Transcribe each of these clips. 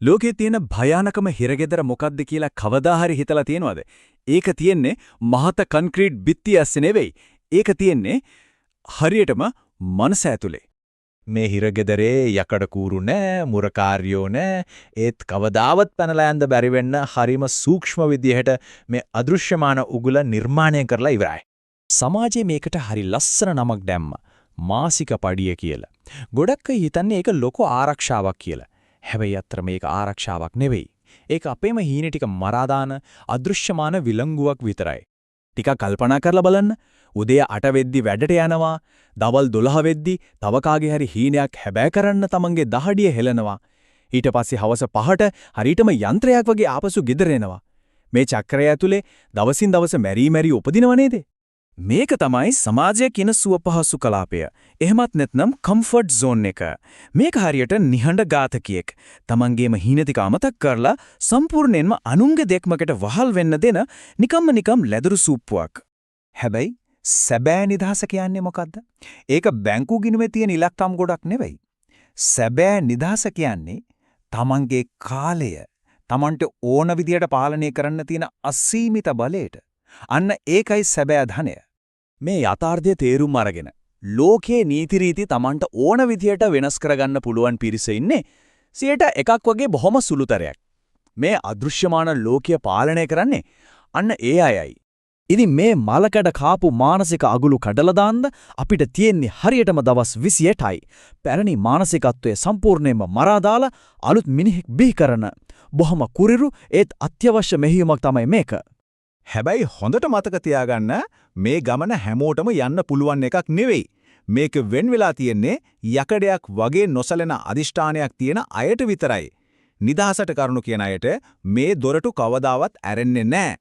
ලෝකේ තියෙන භයානකම හිරගෙදර මොකක්ද කියලා කවදා හරි හිතලා තියෙනවද? ඒක තියෙන්නේ මහත කොන්ක්‍රීට් බිත්තිය ඇස්සේ නෙවෙයි. ඒක තියෙන්නේ හරියටම මනස ඇතුලේ. මේ හිරගෙදරේ යකඩ කූරු නෑ, මුරකාරියෝ නෑ. ඒත් කවදාවත් පැනලා යන්න බැරි වෙන්න හරිම සූක්ෂම විදිහට මේ අදෘශ්‍යමාන උගුල නිර්මාණය කරලා ඉවරයි. සමාජයේ මේකට හරි ලස්සන නමක් දැම්මා. මාසික පඩිය කියලා. ගොඩක් අය හිතන්නේ ඒක ලොකු ආරක්ෂාවක් කියලා. හැබැයි අත්‍තර මේක ආරක්ෂාවක් නෙවෙයි. ඒක අපේම හීන ටික මරා දාන අදෘශ්‍යමාන විලංගුවක් විතරයි. ටිකක් කල්පනා කරලා බලන්න. උදේ 8 වෙද්දි වැඩට යනවා. දවල් 12 වෙද්දි තව කාගේ හරි හීනයක් හැබෑ කරන්න තමන්ගේ දහඩිය හෙලනවා. ඊට පස්සේ හවස 5ට හරියටම යන්ත්‍රයක් වගේ ආපසු ගෙදර එනවා. මේ චක්‍රය ඇතුලේ දවසින් දවස මෙරි උපදිනව නේද? මේක තමයි සමාජයේ කියන සුවපහසු කලාපය. එහෙමත් නැත්නම් කම්ෆර්ට් zone එක. මේක හරියට නිහඬ ඝාතකියෙක්. තමන්ගේම හීන ටික අමතක කරලා සම්පූර්ණයෙන්ම අනුන්ගේ දෙක්මකට වහල් වෙන්න දෙන නිකම් ලැබුරු සූප්පුවක්. හැබැයි සැබෑ නිදහස කියන්නේ මොකද්ද? ඒක බැංකු ගිණුමේ තියෙන ඉලක්කම් ගොඩක් නෙවෙයි. සැබෑ නිදහස කියන්නේ තමන්ගේ කාලය තමන්ට ඕන විදියට පාලනය කරන්න තියෙන අසීමිත බලයට. අන්න ඒකයි සැබෑ ධනය. මේ යථාර්ථයේ තේරුම් අරගෙන ලෝකයේ නීති රීති Tamanට ඕන විදියට වෙනස් කරගන්න පුළුවන් පිරිස ඉන්නේ 100%ක් වගේ බොහොම සුළුතරයක්. මේ අදෘශ්‍යමාන ලෝකය පාලනය කරන්නේ අන්න ඒ අයයි. ඉතින් මේ මලකඩ කාපු මානසික අගුළු කඩලා දාන්න අපිට තියෙන්නේ හරියටම දවස් 28යි. පැරණි මානසිකත්වයේ සම්පූර්ණයෙන්ම මරා දාලා අලුත් මිනිහෙක් බිහි කරන බොහොම කුරිරු ඒත් අත්‍යවශ්‍ය මෙහෙයුමක් තමයි මේක. හැබැයි හොඳට මතක තියාගන්න මේ ගමන හැමෝටම යන්න පුළුවන් එකක් නෙවෙයි. මේක වෙන් වෙලා තියෙන්නේ යකඩයක් වගේ නොසලෙන අදිෂ්ඨානයක් තියෙන අයට විතරයි. නිදහසට කරුණු කියන අයට මේ දොරටු කවදාවත් ඇරෙන්නේ නැහැ.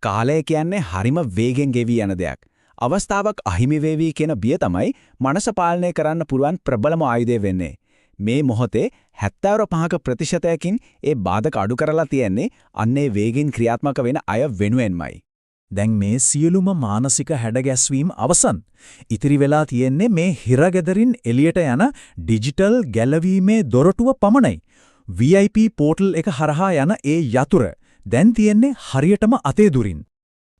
කාලය කියන්නේ හරිම වේගෙන් ගෙවි යන දෙයක්. අවස්ථාවක් අහිමි වේවි කියන බිය තමයි මනස පාලනය කරන්න පුළුවන් ප්‍රබලම ආයුධය වෙන්නේ. මේ මොහොතේ 75%කින් ඒ බාධක අඩු කරලා තියන්නේ අන්නේ වේගින් ක්‍රියාත්මක වෙන අය වෙනුවෙන්මයි. දැන් මේ සියලුම මානසික හැඩගැස්වීම් අවසන්. ඉතිරි වෙලා තියෙන්නේ මේ හිරගෙදරින් එළියට යන ඩිජිටල් ගැලවීමේ දොරටුව පමණයි. VIP පෝටල් එක හරහා යන ඒ යතුර දැන් තියෙන්නේ හරියටම අතේ දුරින්.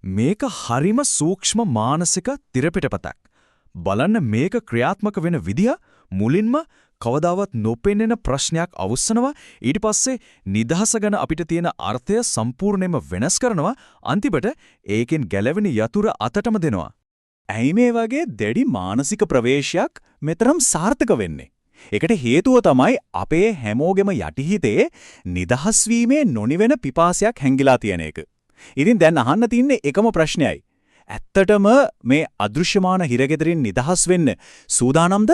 මේක හරිම සූක්ෂම මානසික තිරපිටපතක්. බලන්න මේක ක්‍රියාත්මක වෙන විදිය මුලින්ම කවදාවත් නොපෙනෙන ප්‍රශ්නයක් අවුස්සනවා ඊට පස්සේ නිදහස ගැන අපිට තියෙන අර්ථය සම්පූර්ණයෙන්ම වෙනස් කරනවා අන්තිමට ඒකෙන් ගැලවෙන යතුර අතටම දෙනවා. ඇයි මේ වගේ දැඩි මානසික ප්‍රවේශයක් මෙතරම් සාර්ථක වෙන්නේ? ඒකට හේතුව තමයි අපේ හැමෝගෙම යටිහිතේ නිදහස් වීමේ නොනිවෙන පිපාසයක් හැංගිලා තියෙන එක. ඉතින් දැන් අහන්න තින්නේ එකම ප්‍රශ්නයයි. ඇත්තටම මේ අදෘශ්‍යමාන හිරගෙදරින් නිදහස් වෙන්න සූදානම්ද?